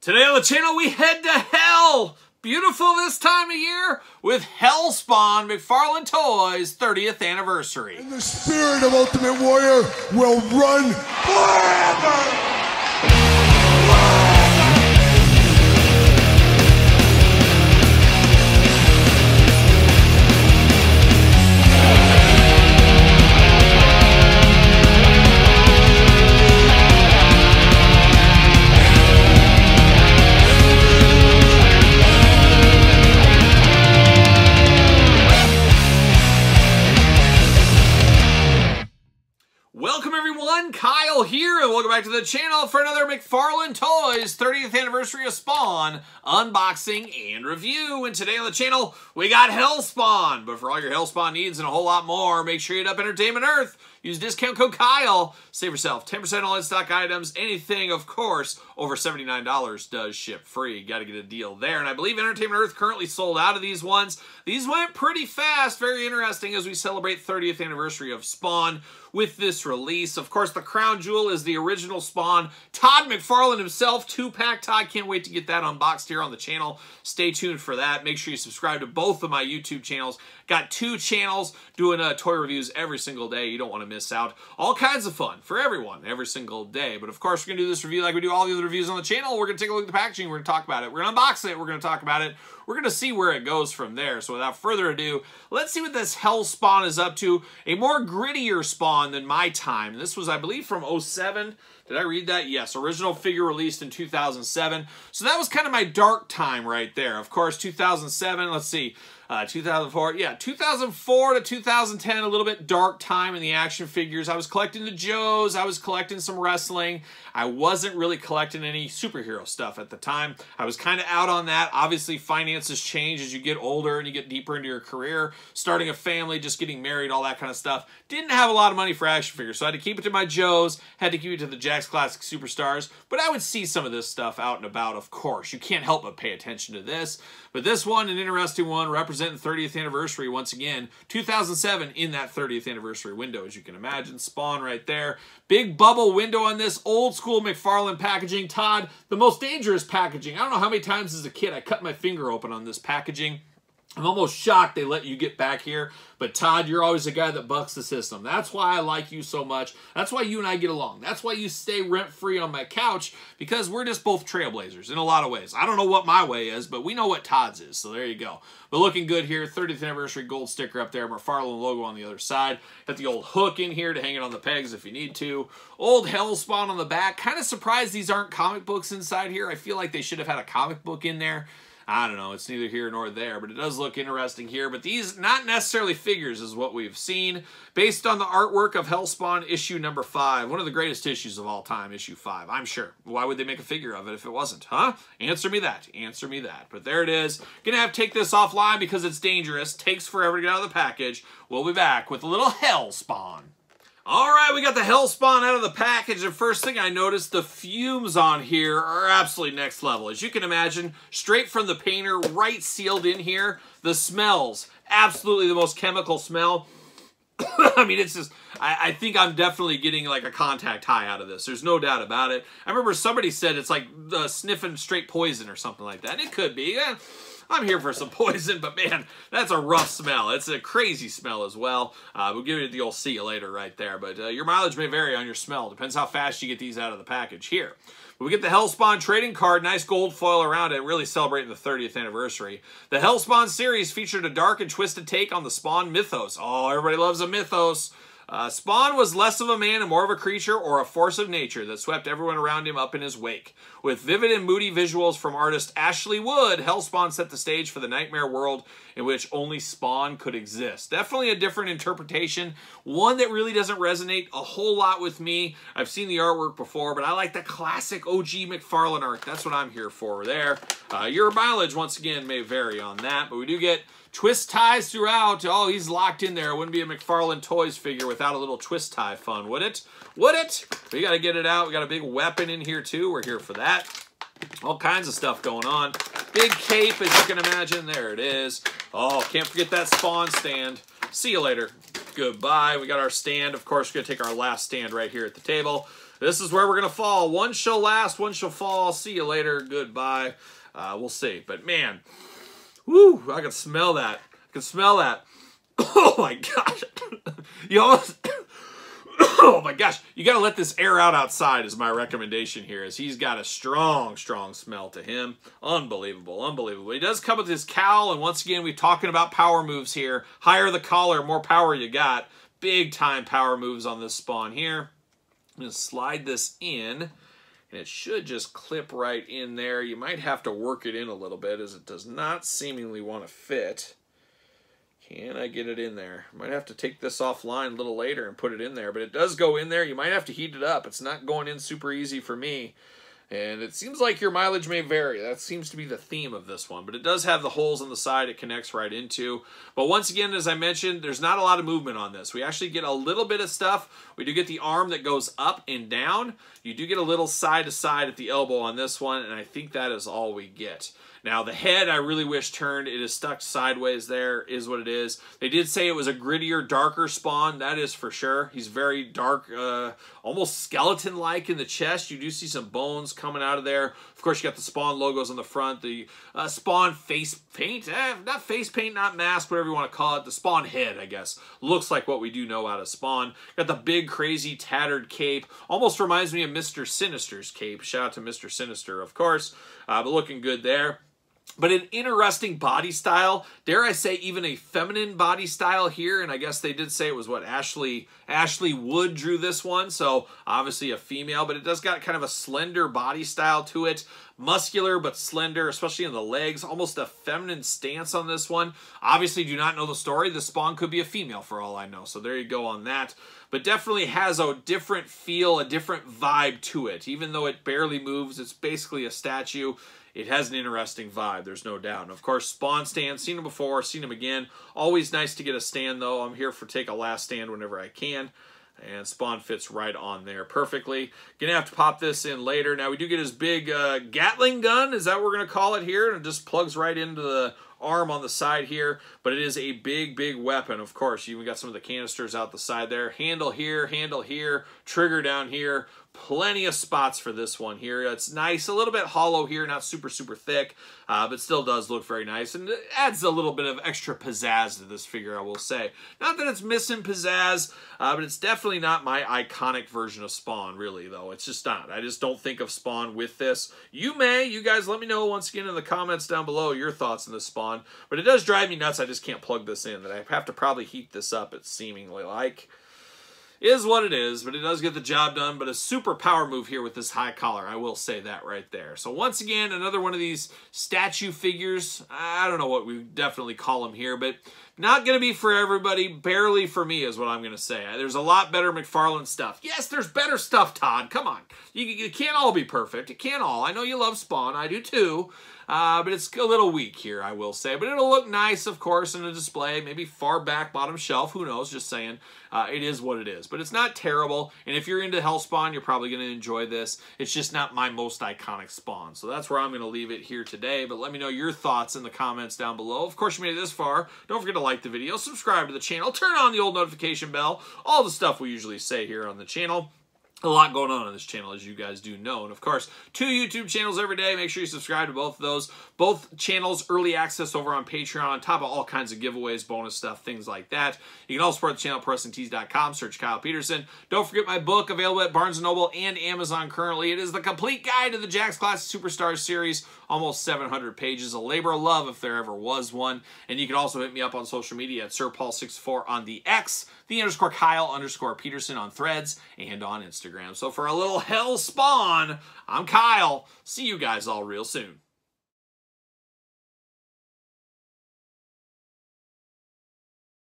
Today on the channel, we head to hell. Beautiful this time of year with Hellspawn McFarlane Toys 30th anniversary. And the spirit of Ultimate Warrior will run forever! Welcome everyone, Kyle here, and welcome back to the channel for another McFarlane Toys 30th anniversary of Spawn unboxing and review. And today on the channel, we got Hellspawn. But for all your Hellspawn needs and a whole lot more, make sure you hit up Entertainment Earth. Use discount code Kyle. Save yourself 10% on in-stock items. Anything, of course, over $79 does ship free. Got to get a deal there. And I believe Entertainment Earth currently sold out of these ones. These went pretty fast. Very interesting as we celebrate 30th anniversary of Spawn with this release. Of course, the crown jewel is the original Spawn. Todd McFarlane himself, 2-pack. Todd, can't wait to get that unboxed here on the channel. Stay tuned for that. Make sure you subscribe to both of my YouTube channels. Got 2 channels doing toy reviews every single day. You don't want to miss out. All kinds of fun for everyone every single day. But of course, we're going to do this review like we do all the other reviews on the channel. We're going to take a look at the packaging. We're going to talk about it. We're going to unbox it. We're going to talk about it. We're going to see where it goes from there. So without further ado, let's see what this Hellspawn is up to. A more grittier Spawn than my time. This was, I believe, from 07. Did I read that? Yes. Original figure released in 2007. So that was kind of my dark time right there. Of course, 2007, let's see. 2004, yeah, 2004 to 2010, a little bit dark time in the action figures. I was collecting the Joes, I was collecting some wrestling. I wasn't really collecting any superhero stuff at the time. I was kind of out on that. Obviously, finances change as you get older and you get deeper into your career, starting a family, just getting married, all that kind of stuff. Didn't have a lot of money for action figures, so I had to keep it to my Joes, had to keep it to the Jakks Classic Superstars, but I would see some of this stuff out and about, of course. You can't help but pay attention to this. But this one, an interesting one, representing 30th anniversary once again. 2007 in that 30th anniversary window, as you can imagine. Spawn right there. Big bubble window on this old school McFarlane packaging. Todd, the most dangerous packaging. I don't know how many times as a kid I cut my finger open on this packaging. I'm almost shocked they let you get back here. But Todd, you're always a guy that bucks the system. That's why I like you so much. That's why you and I get along. That's why you stay rent-free on my couch, because we're just both trailblazers in a lot of ways. I don't know what my way is, but we know what Todd's is, so there you go. But looking good here, 30th anniversary gold sticker up there, McFarlane logo on the other side. Got the old hook in here to hang it on the pegs if you need to. Old Hellspawn on the back. Kind of surprised these aren't comic books inside here. I feel like they should have had a comic book in there. I don't know, it's neither here nor there, but it does look interesting here. But these, not necessarily figures, is what we've seen. Based on the artwork of Hellspawn issue number 5, one of the greatest issues of all time, issue 5, I'm sure. Why would they make a figure of it if it wasn't, huh? Answer me that, answer me that. But there it is. Gonna have to take this offline because it's dangerous. Takes forever to get out of the package. We'll be back with a little Hellspawn. All right, we got the Hellspawn out of the package, and first thing I noticed, the fumes on here are absolutely next level. As you can imagine, straight from the painter, right sealed in here. The smells, absolutely the most chemical smell. I mean, it's just, I think I'm definitely getting like a contact high out of this. There's no doubt about it. I remember somebody said it's like sniffing straight poison or something like that. It could be. I'm here for some poison, but man, that's a rough smell. It's a crazy smell as well. We'll give you the old see you later right there, but your mileage may vary on your smell. Depends how fast you get these out of the package here. But we get the Hellspawn trading card, nice gold foil around it, really celebrating the 30th anniversary. The Hellspawn series featured a dark and twisted take on the Spawn mythos. Oh, everybody loves a mythos. Spawn was less of a man and more of a creature or a force of nature that swept everyone around him up in his wake. With vivid and moody visuals from artist Ashley Wood, Hellspawn set the stage for the nightmare world in which only Spawn could exist. Definitely a different interpretation, one that really doesn't resonate a whole lot with me. I've seen the artwork before, but I like the classic OG McFarlane art. That's what I'm here for there. Your mileage, once again, may vary on that, but we do get twist ties throughout. Oh, he's locked in there. It wouldn't be a McFarlane Toys figure without a little twist tie fun, would it? Would it? We got to get it out. We got a big weapon in here, too. We're here for that. All kinds of stuff going on. Big cape, as you can imagine. There it is. Oh, can't forget that Spawn stand. See you later. goodbye. We got our stand. Of course, we're going to take our last stand right here at the table. This is where we're going to fall. One shall last, one shall fall. See you later. Goodbye. We'll see. But man, whoo, I can smell that. I can smell that. Oh my gosh. You almost... Oh my gosh, you got to let this air out outside is my recommendation here, as he's got a strong, strong smell to him. Unbelievable, unbelievable. He does come with his cowl, and once again, we're talking about power moves here. Higher the collar, more power you got. Big time power moves on this spawn here. I'm going to slide this in, and it should just clip right in there. You might have to work it in a little bit, as it does not seemingly want to fit. Can I get it in there? Might have to take this offline a little later and put it in there, but it does go in there. You might have to heat it up. It's not going in super easy for me. And it seems like your mileage may vary. That seems to be the theme of this one. But it does have the holes on the side it connects right into. But once again, as I mentioned, there's not a lot of movement on this. We actually get a little bit of stuff. We do get the arm that goes up and down. You do get a little side to side at the elbow on this one, and I think that is all we get. Now, the head, I really wish turned. It is stuck sideways there, is what it is. They did say it was a grittier, darker spawn. That is for sure. He's very dark, almost skeleton-like in the chest. You do see some bones coming out of there. Of course, you got the Spawn logos on the front. The Spawn face paint. Not face paint, not mask, whatever you want to call it. The Spawn head, I guess. Looks like what we do know out of Spawn. Got the big, crazy, tattered cape. Almost reminds me of Mr. Sinister's cape. Shout out to Mr. Sinister, of course. But looking good there. But an interesting body style, dare I say even a feminine body style here, and I guess they did say it was what, Ashley Wood drew this one, so obviously a female, but it does got kind of a slender body style to it. Muscular but slender, especially in the legs, almost a feminine stance on this one. Obviously do not know the story. The Spawn could be a female for all I know, so there you go on that. But definitely has a different feel, a different vibe to it. Even though it barely moves, it's basically a statue. It has an interesting vibe, there's no doubt. And of course, Spawn stand, seen him before, seen him again. Always nice to get a stand, though. I'm here for take a last stand whenever I can. And Spawn fits right on there perfectly. Gonna have to pop this in later. Now, we do get his big Gatling gun, is that what we're gonna call it here? And it just plugs right into the arm on the side here, but it is a big, big weapon, of course. You even got some of the canisters out the side there. Handle here, trigger down here. Plenty of spots for this one here. It's nice, a little bit hollow here, not super, super thick, but still does look very nice, and it adds a little bit of extra pizzazz to this figure, I will say. Not that it's missing pizzazz, but it's definitely not my iconic version of Spawn, really, though. It's just not. I just don't think of Spawn with this. You guys let me know once again in the comments down below your thoughts on this Spawn, but it does drive me nuts. I just can't plug this in, that I have to probably heat this up, it's seemingly like. Is what it is, but it does get the job done. But a super power move here with this high collar, I will say that right there. So once again, another one of these statue figures. I don't know what we definitely call them here, but not going to be for everybody. Barely for me is what I'm going to say. There's a lot better McFarlane stuff. Yes, there's better stuff, Todd. Come on. You can't all be perfect. You can't all. I know you love Spawn. I do too. But it's a little weak here, I will say. But it'll look nice, of course, in a display. Maybe far back, bottom shelf. Who knows? Just saying. It is what it is. But it's not terrible. And if you're into Hellspawn, you're probably going to enjoy this. It's just not my most iconic Spawn. So that's where I'm going to leave it here today. But let me know your thoughts in the comments down below. Of course, you made it this far. Don't forget to like the video, subscribe to the channel, turn on the old notification bell. All the stuff we usually say here on the channel. A lot going on this channel, as you guys do know. And of course, 2 YouTube channels every day. Make sure you subscribe to both of those. Both channels, early access over on Patreon, on top of all kinds of giveaways, bonus stuff, things like that. You can also support the channel at ProWrestlingTees.com. Search Kyle Peterson. Don't forget my book, available at Barnes & Noble and Amazon currently. It is the complete guide to the Jakks Classic Superstars series. Almost 700 pages. A labor of love if there ever was one. And you can also hit me up on social media at SirPaul64 on the X, the _Kyle_Peterson on Threads, and on Instagram. So for a little Hell Spawn, I'm Kyle. See you guys all real soon.